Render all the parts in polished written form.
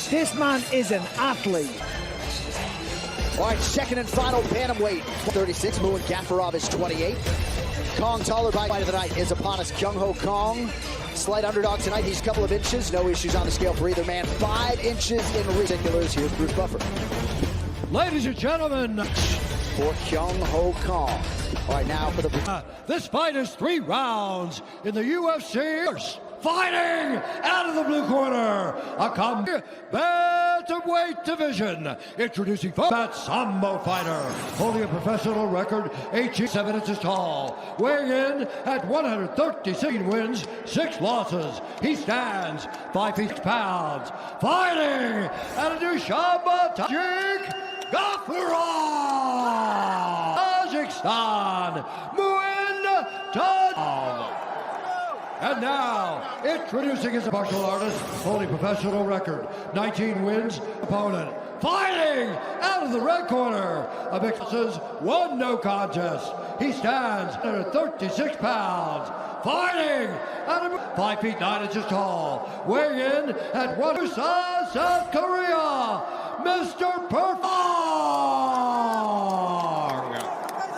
This man is an athlete. All right, second and final bantamweight. 36, Muin Gafurov is 28. Kong taller by fight of the night is upon us. Kyung-Ho Kong, slight underdog tonight. He's a couple of inches. No issues on the scale for either man. 5 inches in ridiculous. Here's Bruce Buffer. Ladies and gentlemen, for Kyung-Ho Kong. All right, now for the... this fight is 3 rounds in the UFC. Fighting out of the blue corner, a bantamweight division. Introducing that Sambo fighter, holding a professional record, 7 inches tall, weighing in at 136 wins, 6 losses. He stands 5 feet 6 pounds. Fighting out of Dushanbe, Gafurov, Kazakhstan, Muin Gafurov. And now, introducing his martial artist, holding professional record, 19 wins, opponent. Fighting out of the red corner, a big 1 no contest. He stands at 36 pounds. Fighting out of 5 feet 9 inches tall, weighing in at South Korea, Mr.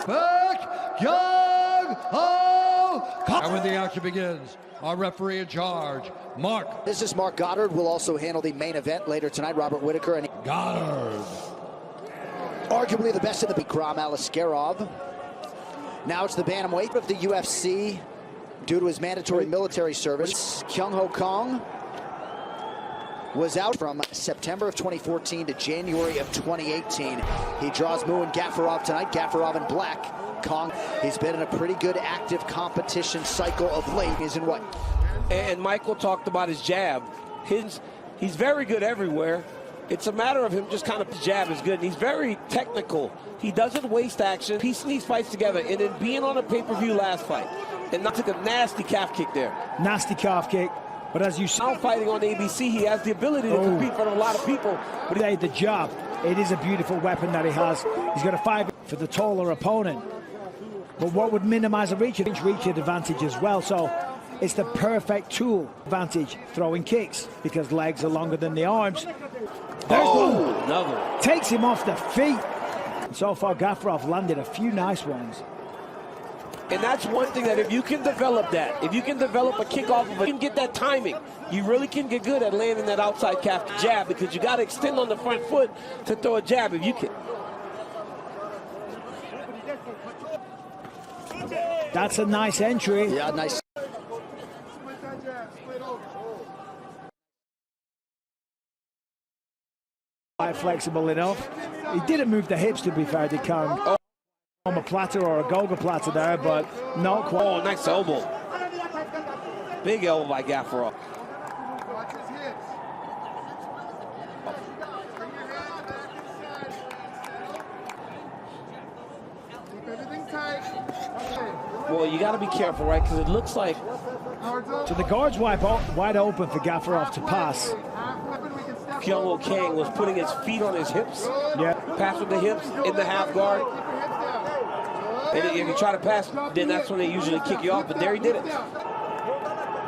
Perfect Kyung-Ho. And when the action begins, our referee in charge, Mark. This is Mark Goddard. Will also handle the main event later tonight. Robert Whitaker and Goddard. Arguably the best of the Bikram Alaskarov. Now it's the bantamweight of the UFC due to his mandatory military service. Kyung-Ho Kong was out from September of 2014 to January of 2018. He draws Muin Gafurov tonight. Gafurov in black. Kong, he's been in a pretty good active competition cycle of late. He's in what? And Michael talked about his jab. He's very good everywhere. It's a matter of him just kind of, jab is good. And he's very technical. He doesn't waste action. He sneaks fights together. And then being on a pay-per-view last fight, and not took a nasty calf kick there. Nasty calf kick. But as you see, now fighting on ABC, he has the ability to compete in front of a lot of people. But the jab, it is a beautiful weapon that he has. He's got a 5 for the taller opponent. But what would minimize a reach advantage as well? So it's the perfect tool advantage, throwing kicks, because legs are longer than the arms. There's one. Another. Takes him off the feet. And so far, Gafurov landed a few nice ones. And that's one thing that if you can develop that, if you can develop a kick off of it, you can get that timing. You really can get good at landing that outside calf jab, because you got to extend on the front foot to throw a jab if you can. That's a nice entry. Yeah, nice. Quite flexible enough. He didn't move the hips, to be fair, did Kong. On a platter or a Golga platter there, but not quite. Oh, nice elbow. Big elbow by Gafurov. Well, you got to be careful, right? Because it looks like... So the guard's wide open for Gafurov to pass. Kyung-Ho Kang was putting his feet on his hips. Yeah. Pass with the hips in the half guard. And if you try to pass, then that's when they usually kick you off. But there he did it.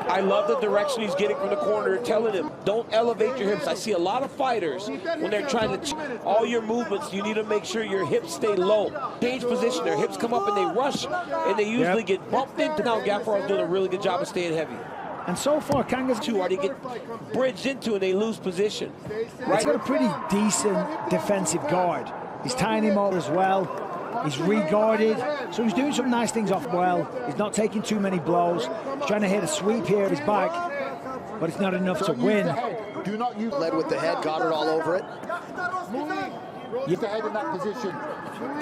I love the direction he's getting from the corner, telling him, don't elevate your hips. I see a lot of fighters, when they're trying to, all your movements, you need to make sure your hips stay low. Change position, their hips come up and they rush, and they usually get bumped into. Now Gafurov's doing a really good job of staying heavy. And so far, Kanga's or they get bridged into and they lose position. Right? He's got a pretty decent defensive guard. He's tying him all as well. He's re-guarded, so he's doing some nice things off well. He's not taking too many blows. He's trying to hit a sweep here at his back, but it's not enough to win. Do not use led with the head, Goddard all over it. The head in that position.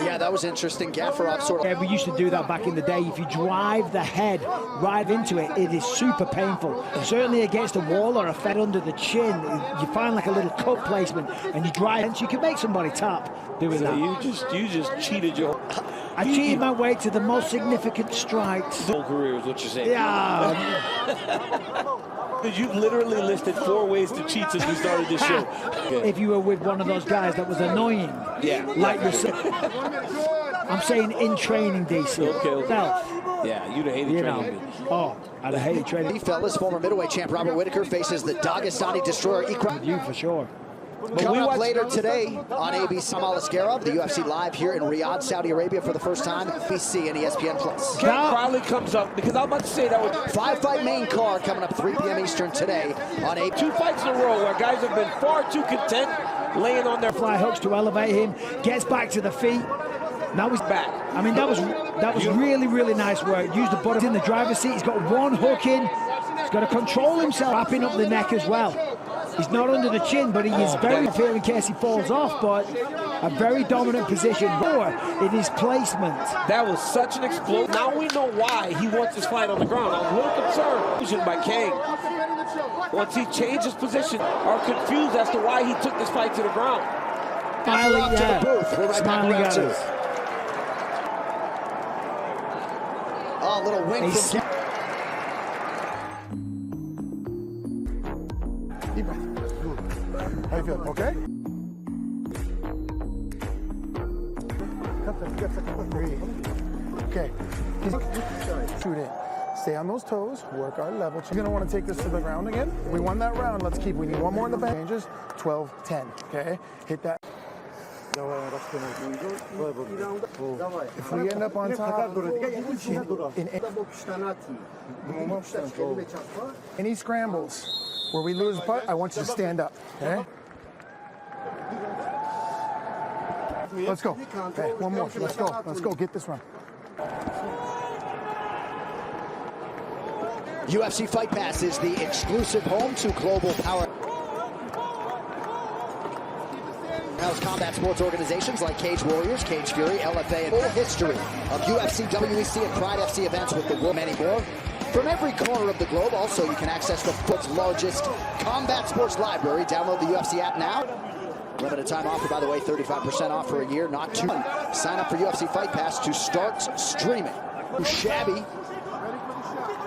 Yeah, that was interesting. Gafurov sort of... Yeah, we used to do that back in the day. If you drive the head right into it, it is super painful. Certainly against a wall or a fed under the chin, you find like a little cut placement and you drive it, so you can make somebody tap doing that. You just cheated your... I cheated my way to the most significant strikes. Whole career is what you're saying. Yeah. You've literally listed 4 ways to cheat since we started this show. If you were with one of those guys that was annoying, like yourself. I'm saying in training, DC. Okay. Self. Yeah, you'd have hated training me. Oh, I'd have hated training. Fellas, former middleweight champ Robert Whitaker faces the Dagestani destroyer Ikram. You for sure. Coming up later today on ABC, Askerov, the UFC live here in Riyadh, Saudi Arabia for the first time. ABC and ESPN+. Ken Crowley comes up, because I was about to say that was 5-fight main card coming up 3 p.m. Eastern today on ABC. 2 fights in a row where guys have been far too content laying on their fly hooks to elevate him, gets back to the feet. Now he's back. I mean, that was really, really nice work. Used the butt in the driver's seat. He's got one hook in. He's got to control himself, wrapping up the neck as well. He's not under the chin, but he is very fair in case he falls off, but a very dominant position more in his placement. That was such an explosion. Now we know why he wants this fight on the ground. I was a little concerned by King. Once he changed his position, are confused as to why he took this fight to the ground. Smiling, to the booth. We're right smiling back at to us. Oh, a little wink from Deep breath. How you feel? Okay? Breathe. Okay. Shoot it. Stay on those toes. Work our level. You're going to want to take this to the ground again. We won that round. Let's keep. We need one more in the back. Changes. 12-10. Okay? Hit that. If we end up on top, in any scrambles where we lose a putt, I want you to stand up. Okay? Let's go. Okay, one more. Let's go. Let's go. Get this one. UFC Fight Pass is the exclusive home to global power house combat sports organizations like Cage Warriors, Cage Fury, LFA, and full history of UFC, WEC, and Pride FC events with the world many more. From every corner of the globe, also you can access the world's largest combat sports library. Download the UFC app now. Limited time offer, by the way, 35% off for a year, not too much. Sign up for UFC Fight Pass to start streaming. Shabby.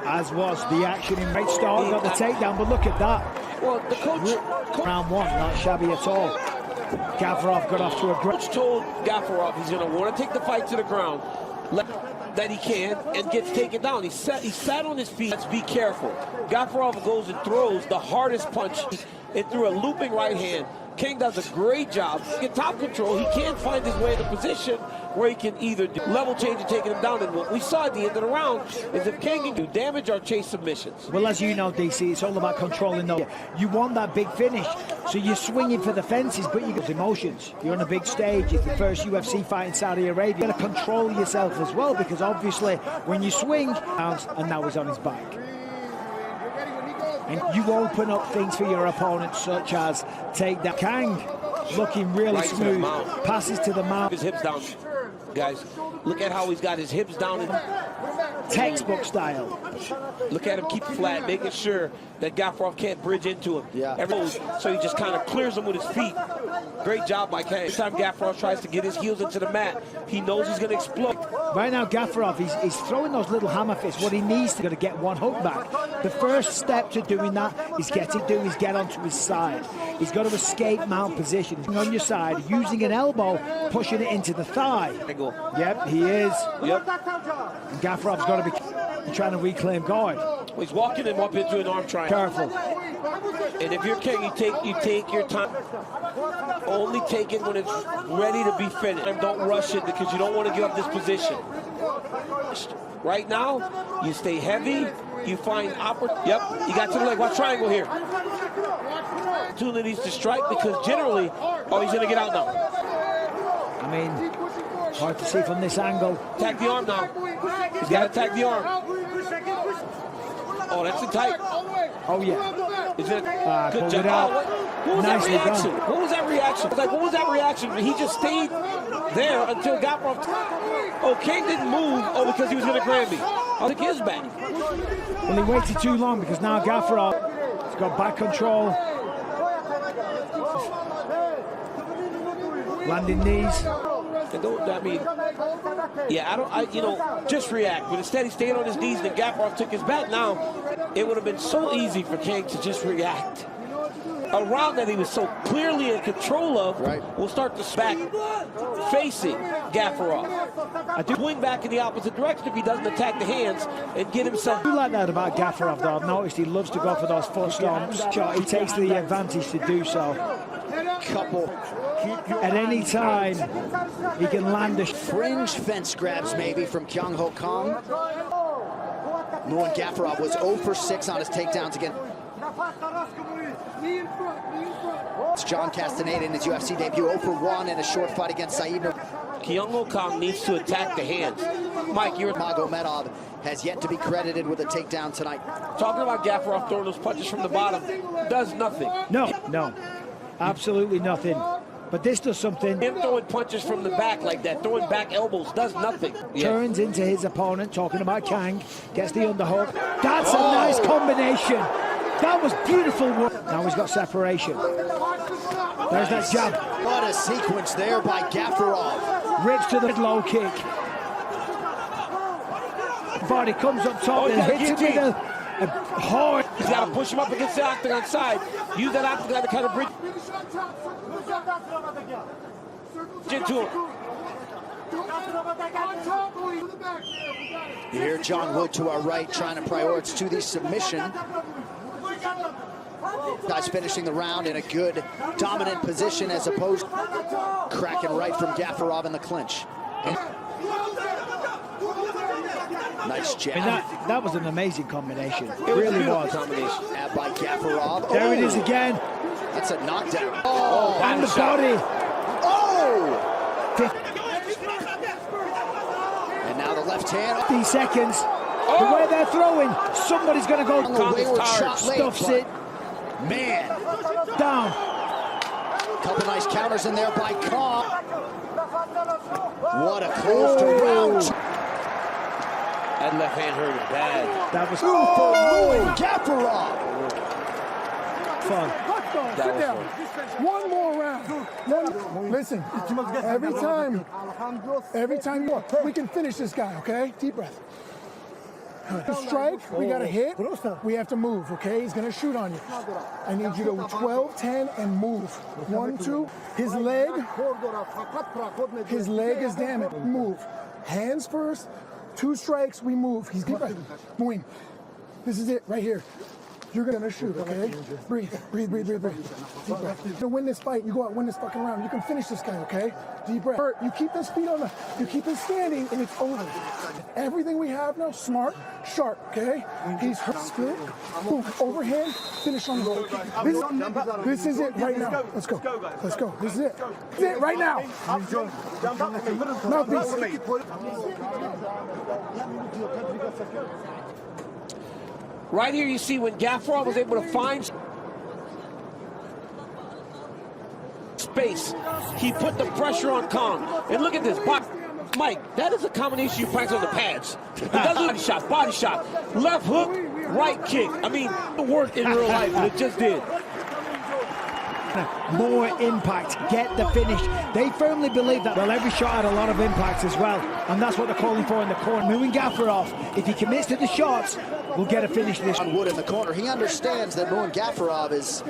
As was the action in right start, got the takedown, but look at that. Well, the coach Round one, not shabby at all. Gafarov got off to a great... Coach told Gafarov he's going to want to take the fight to the ground, that he can, and gets taken down. He sat on his feet. Let's be careful. Gafarov goes and throws the hardest punch. It threw a looping right hand. King does a great job. Get top control. He can't find his way in a position where he can either do level change and taking him down. And what we saw at the end of the round is if King can do damage or chase submissions. Well, as you know, DC, it's all about controlling those. You want that big finish, so you're swinging for the fences, but you got emotions. You're on a big stage. It's the first UFC fight in Saudi Arabia. You've got to control yourself as well, because obviously when you swing, and now he's on his back. And you open up things for your opponent, such as take that. Kang looking really right smooth. To passes to the mouth. His hips down, guys. Look at how he's got his hips down. Textbook style. Look at him keep flat, making sure that Gafarov can't bridge into him. Yeah. So he just kind of clears him with his feet. Great job by Kang. Every time Gafarov tries to get his heels into the mat, he knows he's going to explode. Right now, Gafarov, he's throwing those little hammer fists. What he needs to get one hook back. The first step to doing that is get onto his side. He's got to escape mount position. On your side, using an elbow, pushing it into the thigh. Yep, he is. Yep. And Gafarov's got to be trying to reclaim guard. Well, he's walking him up into an arm triangle. Careful. And if you're King, you take your time. Only take it when it's ready to be finished. And don't rush it, because you don't want to give up this position. Right now, you stay heavy. You find Yep, you got to the leg. Watch triangle here. Opportunities to strike, because generally, he's going to get out now. I mean, hard to see from this angle. Attack the arm now. He's got to attack the arm. Oh, that's a tight. Oh, yeah. Is it? Good job. job. What was Nicely that reaction? done. What was that reaction? What was that reaction? He just stayed there until Gafarov. Oh, King didn't move. Oh, because he was going to grab me. I'll take his back. Well, he waited too long, because now Gafarov has got back control. Landing knees. Just react. But instead, he stayed on his knees, and then Gafarov took his back. Now, it would have been so easy for King to just react. A round that he was so clearly in control of will start to back facing Gafarov. I do swing back in the opposite direction if he doesn't attack the hands and get himself. I do like that about Gafarov, though. I've noticed he loves to go for those foot stomps. He takes the advantage to do so. couple At any time, he can land a fringe fence grabs maybe from Kyung Ho Kong. Muin Gafurov was 0 for 6 on his takedowns again. It's John Castaneda in his UFC debut, 0 for 1 in a short fight against Saeed. Kyung Ho Kong needs to attack the hands. Mike, you're Magomedov has yet to be credited with a takedown tonight. talking about Gafurov throwing those punches from the bottom. Does nothing. No, absolutely nothing. But this does something. Him throwing punches from the back like that, throwing back elbows, does nothing. Turns into his opponent, talking about Kang, gets the underhook. That's a nice combination. That was beautiful work. Now he's got separation. There's that jab. What a sequence there by Gafurov. Rich to the low kick. Body comes up top and hits him with a hard. He's got to push him up against the octagon side. Use that octagon to kind of bridge into him. You hear John Wood to our right trying to prioritize to the submission. Guys finishing the round in a good dominant position as opposed cracking right from Gafurov in the clinch. Nice jab. And that was an amazing combination. It It really was. was. Combination. Jab by Gafurov. There it is again. That's a knockdown. And the body. Oh! And now the left hand. 50 seconds. The way they're throwing, somebody's going to go. A wayward shot late, Stuffs but it man, down. couple nice counters in there by Kong. What a close to round. That left hand hurt him bad. That was Muin Gafurov. fun. That was fun. One more round. Listen, every time we can finish this guy, okay? Deep breath. To strike, we got to hit, we have to move, okay? He's going to shoot on you. I need you to 12, 10, and move. 1, 2. His leg is damaged. Move. Hands first. 2 strikes, we move. He's deep breath. Muin, this is it right here. You're gonna shoot, okay? Breathe. Deep breath. To win this fight, you go out and win this fucking round. You can finish this guy, okay? Deep breath. You keep his feet on you keep him standing, and it's over. Everything we have now, smart, sharp, okay? He's hurt, split, boom, overhand, finish on the road. This is it right now. Let's go. This is it. This is it right now. Mouthpiece. Right here you see when Gafurov was able to find space, he put the pressure on Kong. And look at this. Mike, that is a combination you practice on the pads. It doesn't body shot, left hook, right kick. I mean, it worked in real life, but it just did. More impact, get the finish. They firmly believe that. Well, every shot had a lot of impact as well, and that's what they're calling for in the corner. Muin Gafurov, if he commits to the shots, will get a finish this Wood in the corner. He understands that Muin Gafurov is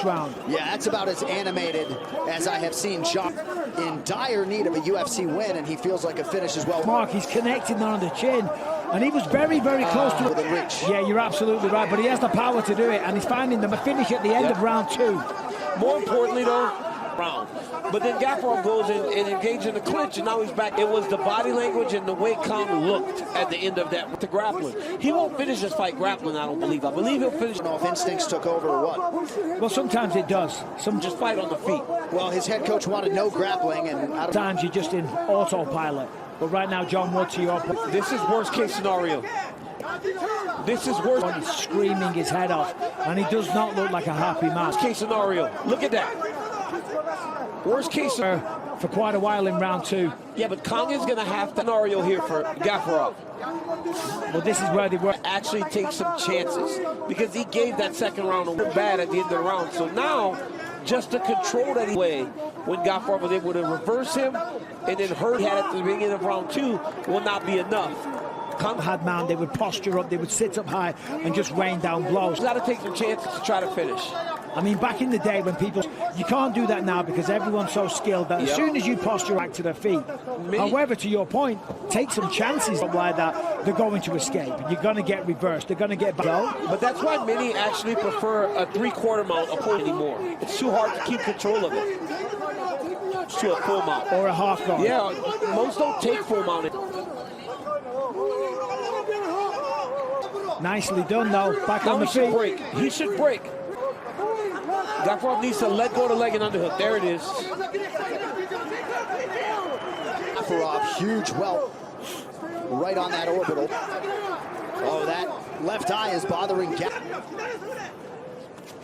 round. Yeah, that's about as animated as I have seen John in dire need of a UFC win, and he feels like a finish as well. Mark, he's connecting on the chin, and he was very, very close to within reach. Yeah, you're absolutely right, but he has the power to do it, and he's finding them a finish at the end of round 2. More importantly, though, round. But then Gafurov goes in and engages in the clinch, and now he's back. It was the body language and the way Kong looked at the end of that with the grappling. He won't finish this fight grappling, I don't believe. I believe he'll finish. I don't know if instincts took over or what. Well, sometimes it does. Some Just fight on the feet. Well, his head coach wanted no grappling, and out of times you're just in autopilot. But right now, John Wood, to your point. This is worst case scenario. This is worst. He's screaming his head off, and he does not look like a happy man. Worst case scenario. Look at that. Worst case scenario. For quite a while in round 2. Yeah, but Kong is going to have the scenario here for Gafurov. Well, this is where they were. Actually take some chances because he gave that second round a little bad at the end of the round. So now, just to control that way, when Gafurov was able to reverse him and then hurt had at the beginning of round 2 will not be enough. Kong had man, they would posture up, they would sit up high and just rain down blows. He's got to take some chances to try to finish. I mean, back in the day when people, you can't do that now because everyone's so skilled that as soon as you posture back to their feet. However, to your point, take some chances like that. They're going to escape. You're going to get reversed. They're going to get back. But that's why many actually prefer a 3/4 mount opponent anymore. It's too hard to keep control of it. To a full mount. Or a half guard. Yeah, most don't take full mount. Nicely done, though. Back Now on the he should feet. break. He should break. Gavrov needs to let go of the leg and underhook. There it is. Gavrov, huge welt right on that orbital. Oh, that left eye is bothering Gavrov.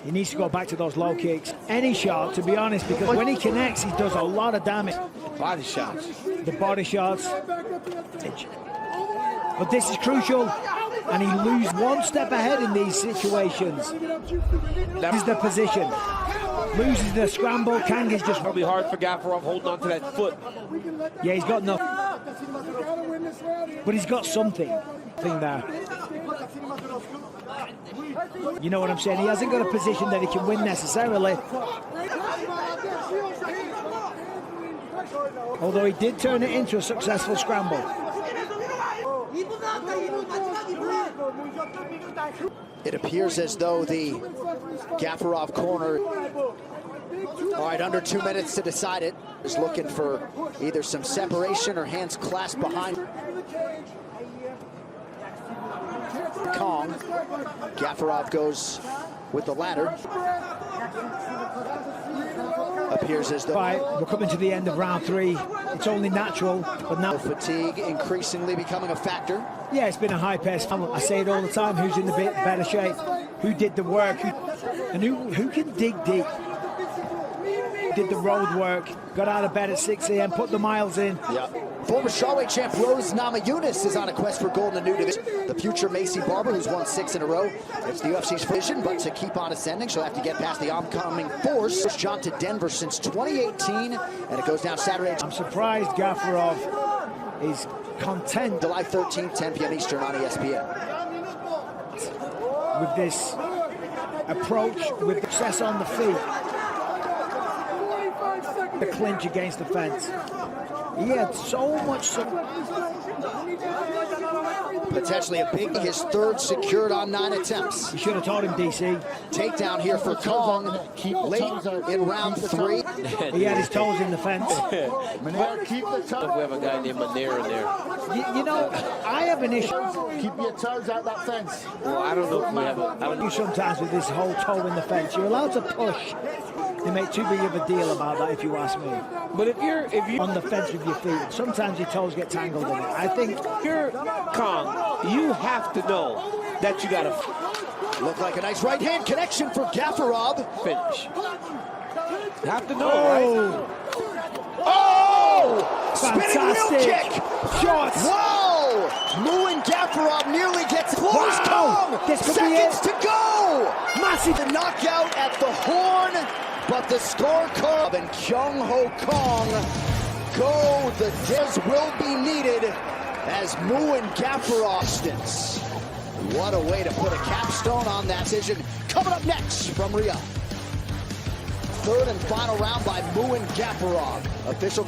He needs to go back to those low kicks. Any shot, to be honest, because when he connects, he does a lot of damage. Body shots. The body shots. But this is crucial, and he loses one step ahead in these situations. That is the position. Loses the scramble. Kangi's just... Probably hard for Gavrov holding on to that foot. Yeah, he's got nothing. But he's got something there. You know what I'm saying? He hasn't got a position that he can win necessarily. Although he did turn it into a successful scramble. It appears as though the Gavrov corner, all right, under 2 minutes to decide it, is looking for either some separation or hands clasped behind Kong. Gavrov goes with the latter. Appears as though... Right, we're coming to the end of round 3. It's only natural, but now... Fatigue increasingly becoming a factor. Yeah, it's been a high-paced... I say it all the time, who's in the better shape, who did the work, and who can dig deep. Did the road work, got out of bed at 6 a.m., put the miles in. Yeah. Former strawweight champ Rose Namajunas is on a quest for gold in the new division. The future Macy Barber, who's won 6 in a row. It's the UFC's vision, but to keep on ascending, she'll have to get past the oncoming force. John to Denver since 2018, and it goes down Saturday. I'm surprised Gavrov is content. July 13th, 10 p.m. Eastern on ESPN. With this approach, with success on the feet. The clinch against the fence. He had so much... Potentially a big, his third secured on 9 attempts. You should have told him, DC. Takedown here for Kong late in round 3. He had his toes in the fence. We have a guy named Manir in there. You know, I have an issue. Keep your toes out that fence. Well, I don't know if we have a... I don't know. Sometimes with this whole toe in the fence, you're allowed to push. They make too big of a deal about that, if you ask me. But if you're on the fence with your feet, sometimes your toes get tangled in it. I think you're Kong, you have to know that you gotta look like a nice right hand connection for Gavrov. Finish. You have to know, right? Oh! Fantastic. Spinning wheel kick! Shots! Whoa! Muin Gavrov nearly gets close. Wow. Kong! This could be Seconds it. to go! Massive knockout at the horn, but the scorecard and Kyung Ho Kong go. The days will be needed as Muin Gavrov stance. What a way to put a capstone on that decision. Coming up next from Riyadh. Third and final round by Muin Gavrov. Official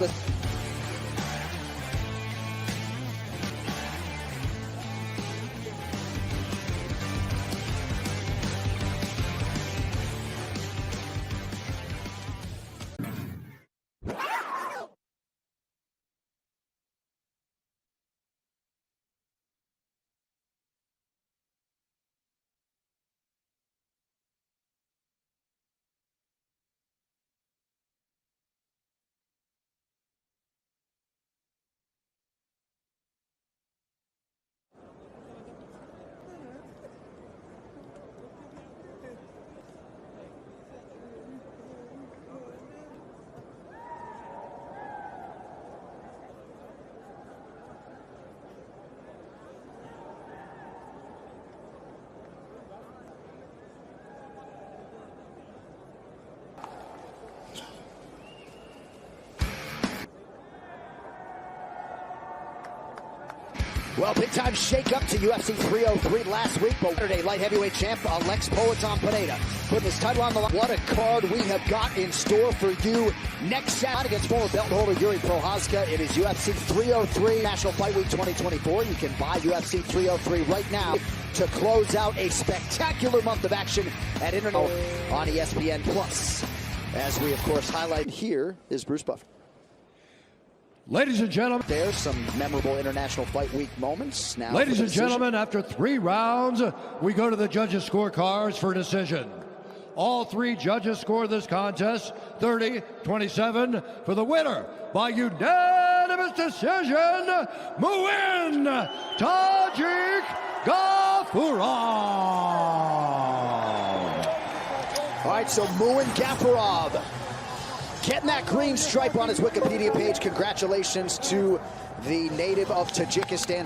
Well, big-time shake-up to UFC 303 last week, but Saturday light heavyweight champ Alex Poatan Pineda putting his title on the line. What a card we have got in store for you next Saturday against former belt holder Yuri Prochazka. It is UFC 303 National Fight Week 2024. You can buy UFC 303 right now to close out a spectacular month of action at Internet on ESPN+. As we, of course, highlight here is Bruce Buffer. Ladies and gentlemen, There's some memorable International Fight Week moments. Now, ladies and gentlemen, after 3 rounds, we go to the judges' scorecards for decision. All 3 judges scored this contest 30-27 for the winner by unanimous decision, Muin Tajik Gafurov. All right, so Muin Gafurov getting that green stripe on his Wikipedia page. Congratulations to the native of Tajikistan.